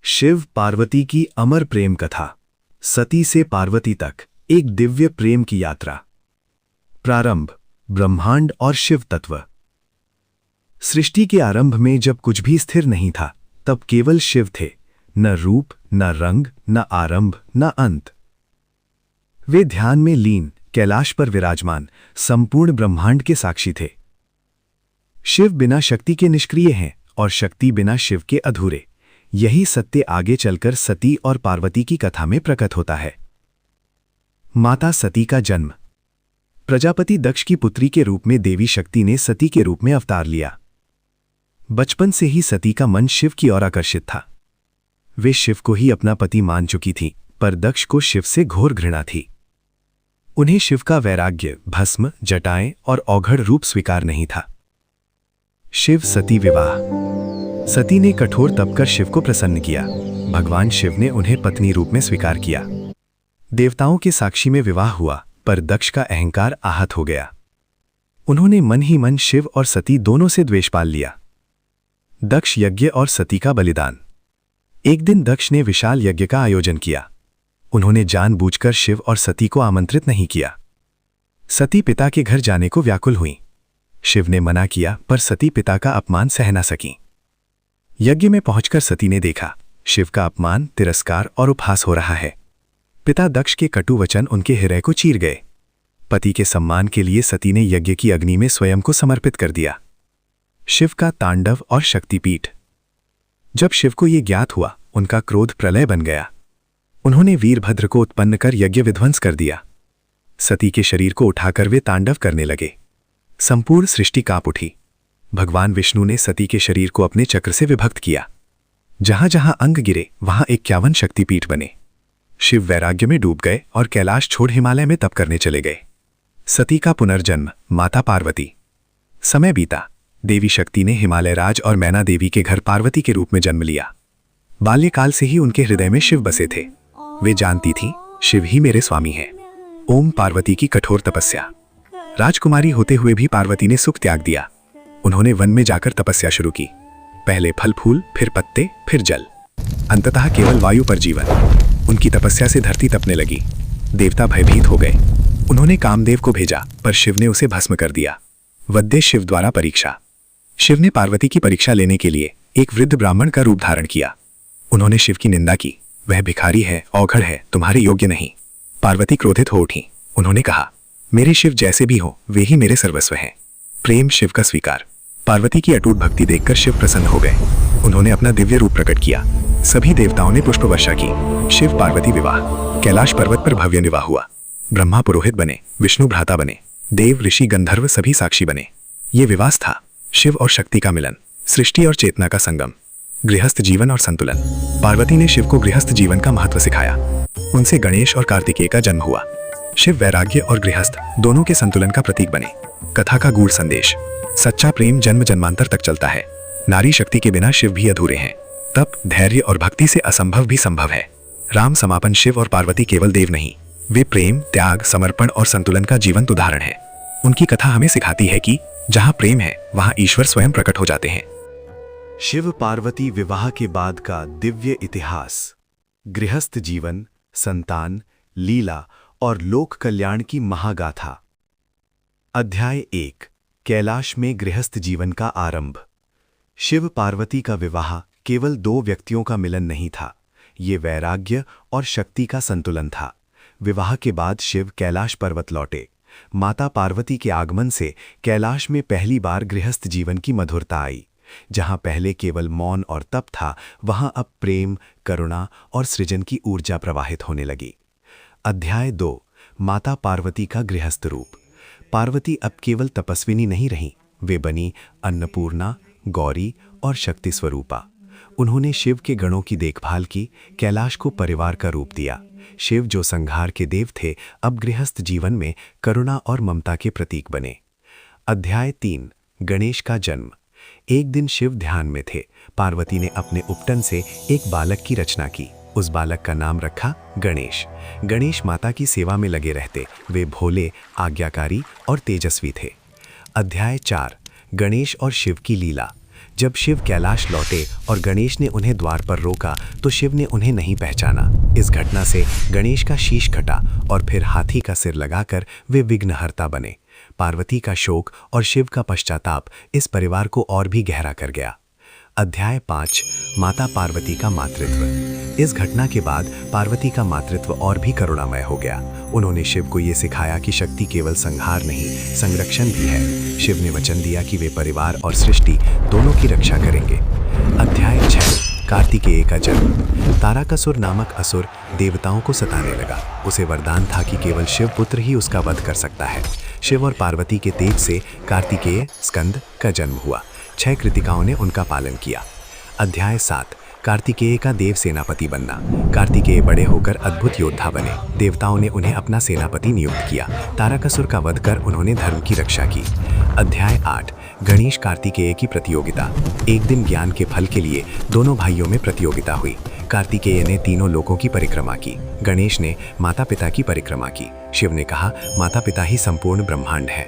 शिव पार्वती की अमर प्रेम कथा, सती से पार्वती तक एक दिव्य प्रेम की यात्रा। प्रारंभ, ब्रह्मांड और शिव तत्व। सृष्टि के आरंभ में जब कुछ भी स्थिर नहीं था, तब केवल शिव थे, न रूप, न रंग, न आरंभ, न अंत। वे ध्यान में लीन, कैलाश पर विराजमान, संपूर्ण ब्रह्मांड के साक्षी थे। शिव बिना शक्ति के निष्क्रिय हैं और शक्ति बिना शिव के अधूरे। यही सत्य आगे चलकर सती और पार्वती की कथा में प्रकट होता है। माता सती का जन्म। प्रजापति दक्ष की पुत्री के रूप में देवी शक्ति ने सती के रूप में अवतार लिया। बचपन से ही सती का मन शिव की ओर आकर्षित था। वे शिव को ही अपना पति मान चुकी थीं, पर दक्ष को शिव से घोर घृणा थी। उन्हें शिव का वैराग्य, भस्म, जटाएं और औघड़ रूप स्वीकार नहीं था। शिव सती विवाह। सती ने कठोर तप कर शिव को प्रसन्न किया। भगवान शिव ने उन्हें पत्नी रूप में स्वीकार किया। देवताओं के साक्षी में विवाह हुआ, पर दक्ष का अहंकार आहत हो गया। उन्होंने मन ही मन शिव और सती दोनों से द्वेष पाल लिया। दक्ष यज्ञ और सती का बलिदान। एक दिन दक्ष ने विशाल यज्ञ का आयोजन किया। उन्होंने जानबूझकर शिव और सती को आमंत्रित नहीं किया। सती पिता के घर जाने को व्याकुल हुई। शिव ने मना किया, पर सती पिता का अपमान सह न सकी। यज्ञ में पहुंचकर सती ने देखा, शिव का अपमान, तिरस्कार और उपहास हो रहा है। पिता दक्ष के कटु वचन उनके हृदय को चीर गए। पति के सम्मान के लिए सती ने यज्ञ की अग्नि में स्वयं को समर्पित कर दिया। शिव का तांडव और शक्तिपीठ। जब शिव को यह ज्ञात हुआ, उनका क्रोध प्रलय बन गया। उन्होंने वीरभद्र को उत्पन्न कर यज्ञ विध्वंस कर दिया। सती के शरीर को उठाकर वे तांडव करने लगे। संपूर्ण सृष्टि कांप उठी। भगवान विष्णु ने सती के शरीर को अपने चक्र से विभक्त किया। जहां जहां अंग गिरे, वहां 51 शक्तिपीठ बने। शिव वैराग्य में डूब गए और कैलाश छोड़ हिमालय में तप करने चले गए। सती का पुनर्जन्म, माता पार्वती। समय बीता। देवी शक्ति ने हिमालय राज और मैना देवी के घर पार्वती के रूप में जन्म लिया। बाल्यकाल से ही उनके हृदय में शिव बसे थे। वे जानती थीं, शिव ही मेरे स्वामी हैं। ओम पार्वती की कठोर तपस्या। राजकुमारी होते हुए भी पार्वती ने सुख त्याग दिया। उन्होंने वन में जाकर तपस्या शुरू की। पहले फल फूल, फिर पत्ते, फिर जल, अंततः केवल वायु पर जीवन। उनकी तपस्या से धरती तपने लगी। देवता भयभीत हो गए। उन्होंने कामदेव को भेजा, पर शिव ने उसे भस्म कर दिया। वध्य शिव द्वारा परीक्षा। शिव ने पार्वती की परीक्षा लेने के लिए एक वृद्ध ब्राह्मण का रूप धारण किया। उन्होंने शिव की निंदा की। वह भिखारी है, औघड़ है, तुम्हारे योग्य नहीं। पार्वती क्रोधित हो उठी। उन्होंने कहा, मेरे शिव जैसे भी हो, वे ही मेरे सर्वस्व हैं। प्रेम शिव का स्वीकार। पार्वती की अटूट भक्ति देखकर शिव प्रसन्न हो गए। उन्होंने अपना दिव्य रूप प्रकट किया। सभी देवताओं ने पुष्प वर्षा की। शिव पार्वती विवाह। कैलाश पर्वत पर भव्य विवाह हुआ। ब्रह्मा पुरोहित बने, विष्णु भ्राता बने, देव, ऋषि, गंधर्व सभी साक्षी बने। ये विवाह था शिव और शक्ति का मिलन, सृष्टि और चेतना का संगम, गृहस्थ जीवन और संतुलन। पार्वती ने शिव को गृहस्थ जीवन का महत्व सिखाया। उनसे गणेश और कार्तिकेय का जन्म हुआ। शिव वैराग्य और गृहस्थ दोनों के संतुलन का प्रतीक बने। कथा का गूढ़ संदेश। सच्चा प्रेम जन्म जन्मांतर तक चलता है। नारी शक्ति के बिना शिव भी अधूरे हैं। तप, धैर्य और भक्ति से असंभव भी संभव है। राम समापन। शिव और पार्वती केवल देव नहीं, वे प्रेम, त्याग, समर्पण और संतुलन का जीवंत उदाहरण है। उनकी कथा हमें सिखाती है कि जहां प्रेम है, वहां ईश्वर स्वयं प्रकट हो जाते हैं। शिव पार्वती विवाह के बाद का दिव्य इतिहास। गृहस्थ जीवन, संतान, लीला और लोक कल्याण की महागाथा। अध्याय 1। कैलाश में गृहस्थ जीवन का आरंभ। शिव पार्वती का विवाह केवल दो व्यक्तियों का मिलन नहीं था, ये वैराग्य और शक्ति का संतुलन था। विवाह के बाद शिव कैलाश पर्वत लौटे। माता पार्वती के आगमन से कैलाश में पहली बार गृहस्थ जीवन की मधुरता आई। जहां पहले केवल मौन और तप था, वहां अब प्रेम, करुणा और सृजन की ऊर्जा प्रवाहित होने लगी। अध्याय 2। माता पार्वती का गृहस्थ रूप। पार्वती अब केवल तपस्विनी नहीं रहीं, वे बनी अन्नपूर्णा, गौरी और शक्ति स्वरूपा। उन्होंने शिव के गणों की देखभाल की, कैलाश को परिवार का रूप दिया। शिव जो संहार के देव थे, अब गृहस्थ जीवन में करुणा और ममता के प्रतीक बने। अध्याय 3। गणेश का जन्म। एक दिन शिव ध्यान में थे। पार्वती ने अपने उपटन से एक बालक की रचना की। उस बालक का नाम रखा गणेश। गणेश माता की सेवा में लगे रहते। वे भोले, आज्ञाकारी और तेजस्वी थे। अध्याय 4। गणेश और शिव की लीला। जब शिव कैलाश लौटे और गणेश ने उन्हें द्वार पर रोका तो शिव ने उन्हें नहीं पहचाना। इस घटना से गणेश का शीश कटा और फिर हाथी का सिर लगाकर वे विघ्नहर्ता बने। पार्वती का शोक और शिव का पश्चाताप इस परिवार को और भी गहरा कर गया। अध्याय 5 माता पार्वती का मातृत्व। इस घटना के बाद पार्वती का मातृत्व और भी करुणामय हो गया। उन्होंने शिव को ये सिखाया कि शक्ति केवल संहार नहीं, संरक्षण भी है। शिव ने वचन दिया कि वे परिवार और सृष्टि दोनों की रक्षा करेंगे। अध्याय 6 कार्तिकेय का जन्म। तारकासुर नामक असुर देवताओं को सताने लगा। उसे वरदान था कि केवल शिव पुत्र ही उसका वध कर सकता है। शिव और पार्वती के तेज से कार्तिकेय स्कंद का जन्म हुआ। 6 कृतिकाओं ने उनका पालन किया। अध्याय 7 कार्तिकेय का देव सेनापति बनना। कार्तिकेय बड़े होकर अद्भुत योद्धा बने। देवताओं ने उन्हें अपना सेनापति नियुक्त किया। तारकासुर का वध कर उन्होंने धर्म की रक्षा की। अध्याय 8 गणेश कार्तिकेय की प्रतियोगिता। एक दिन ज्ञान के फल के लिए दोनों भाइयों में प्रतियोगिता हुई। कार्तिकेय ने तीनों लोकों की परिक्रमा की। गणेश ने माता पिता की परिक्रमा की। शिव ने कहा माता पिता ही संपूर्ण ब्रह्मांड है।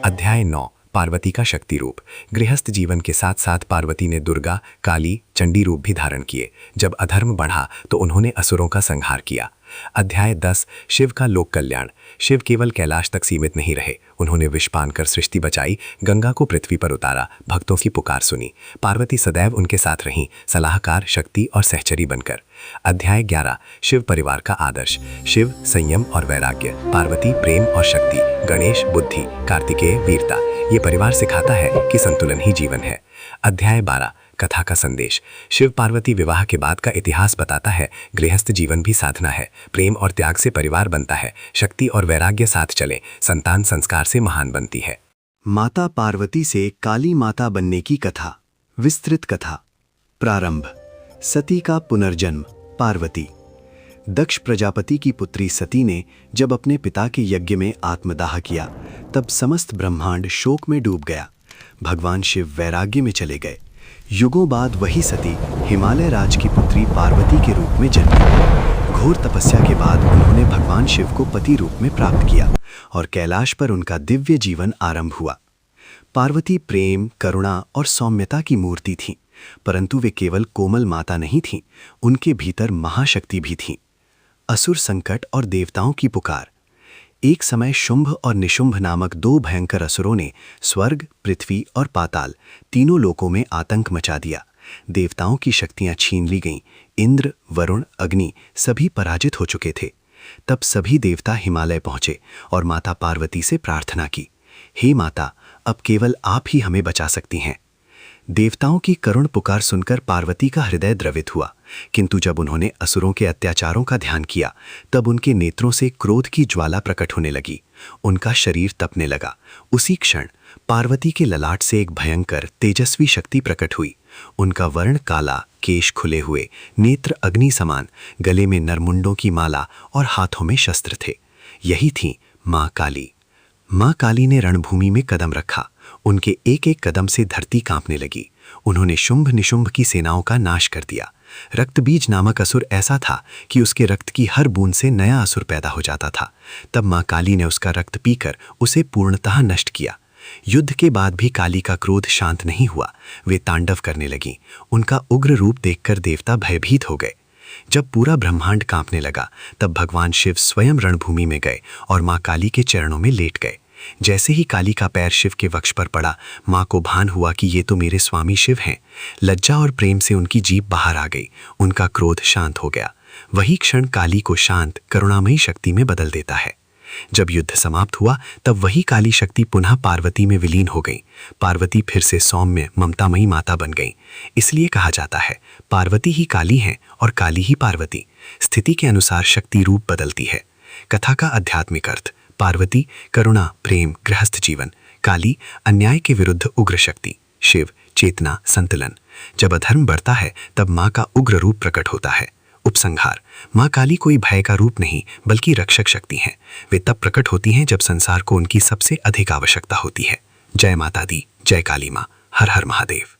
अध्याय 9 पार्वती का शक्ति रूप। गृहस्थ जीवन के साथ साथ पार्वती ने दुर्गा, काली, चंडी रूप भी धारण किए। जब अधर्म बढ़ा तो उन्होंने असुरों का संहार किया। अध्याय 10 शिव का लोक कल्याण। शिव केवल कैलाश तक सीमित नहीं रहे। उन्होंने विष पान कर सृष्टि बचाई, गंगा को पृथ्वी पर उतारा, भक्तों की पुकार सुनी। पार्वती सदैव उनके साथ रहीं, सलाहकार, शक्ति और सहचरी बनकर। अध्याय 11 शिव परिवार का आदर्श। शिव संयम और वैराग्य, पार्वती प्रेम और शक्ति, गणेश बुद्धि, कार्तिकेय वीरता। ये परिवार सिखाता है कि संतुलन ही जीवन है। अध्याय 12 कथा का संदेश। शिव पार्वती विवाह के बाद का इतिहास बताता है गृहस्थ जीवन भी साधना है। प्रेम और त्याग से परिवार बनता है। शक्ति और वैराग्य साथ चले, संतान संस्कार से महान बनती है। माता पार्वती से काली माता बनने की कथा। विस्तृत कथा। प्रारंभ। सती का पुनर्जन्म। पार्वती। दक्ष प्रजापति की पुत्री सती ने जब अपने पिता के यज्ञ में आत्मदाह किया तब समस्त ब्रह्मांड शोक में डूब गया। भगवान शिव वैराग्य में चले गए। युगों बाद वही सती हिमालय राज की पुत्री पार्वती के रूप में जन्मी। घोर तपस्या के बाद उन्होंने भगवान शिव को पति रूप में प्राप्त किया और कैलाश पर उनका दिव्य जीवन आरंभ हुआ। पार्वती प्रेम, करुणा और सौम्यता की मूर्ति थीं, परंतु वे केवल कोमल माता नहीं थीं, उनके भीतर महाशक्ति भी थीं। असुर संकट और देवताओं की पुकार। एक समय शुंभ और निशुंभ नामक 2 भयंकर असुरों ने स्वर्ग, पृथ्वी और पाताल तीनों लोकों में आतंक मचा दिया। देवताओं की शक्तियां छीन ली गईं। इंद्र, वरुण, अग्नि सभी पराजित हो चुके थे। तब सभी देवता हिमालय पहुंचे और माता पार्वती से प्रार्थना की, हे माता, अब केवल आप ही हमें बचा सकती हैं। देवताओं की करुण पुकार सुनकर पार्वती का हृदय द्रवित हुआ, किंतु जब उन्होंने असुरों के अत्याचारों का ध्यान किया तब उनके नेत्रों से क्रोध की ज्वाला प्रकट होने लगी। उनका शरीर तपने लगा। उसी क्षण पार्वती के ललाट से एक भयंकर तेजस्वी शक्ति प्रकट हुई। उनका वर्ण काला, केश खुले हुए, नेत्र अग्नि समान, गले में नरमुंडों की माला और हाथों में शस्त्र थे। यही थी माँ काली। माँ काली ने रणभूमि में कदम रखा। उनके एक एक कदम से धरती कांपने लगी। उन्होंने शुंभ निशुंभ की सेनाओं का नाश कर दिया। रक्तबीज नामक असुर ऐसा था कि उसके रक्त की हर बूंद से नया असुर पैदा हो जाता था। तब माँ काली ने उसका रक्त पीकर उसे पूर्णतः नष्ट किया। युद्ध के बाद भी काली का क्रोध शांत नहीं हुआ। वे तांडव करने लगीं। उनका उग्र रूप देखकर देवता भयभीत हो गए। जब पूरा ब्रह्मांड कांपने लगा तब भगवान शिव स्वयं रणभूमि में गए और माँ काली के चरणों में लेट गए। जैसे ही काली का पैर शिव के वक्ष पर पड़ा, माँ को भान हुआ कि ये तो मेरे स्वामी शिव हैं। लज्जा और प्रेम से उनकी जीभ बाहर आ गई। उनका क्रोध शांत हो गया। वही क्षण काली को शांत, करुणामयी शक्ति में बदल देता है। जब युद्ध समाप्त हुआ तब वही काली शक्ति पुनः पार्वती में विलीन हो गई। पार्वती फिर से सौम्य, ममतामयी माता बन गई। इसलिए कहा जाता है पार्वती ही काली हैं और काली ही पार्वती। स्थिति के अनुसार शक्ति रूप बदलती है। कथा का आध्यात्मिक अर्थ। पार्वती करुणा, प्रेम, गृहस्थ जीवन। काली अन्याय के विरुद्ध उग्र शक्ति। शिव चेतना, संतुलन। जब अधर्म बढ़ता है तब माँ का उग्र रूप प्रकट होता है। उपसंहार। माँ काली कोई भय का रूप नहीं बल्कि रक्षक शक्ति हैं। वे तब प्रकट होती हैं जब संसार को उनकी सबसे अधिक आवश्यकता होती है। जय माता दी, जय काली माँ। हर हर महादेव।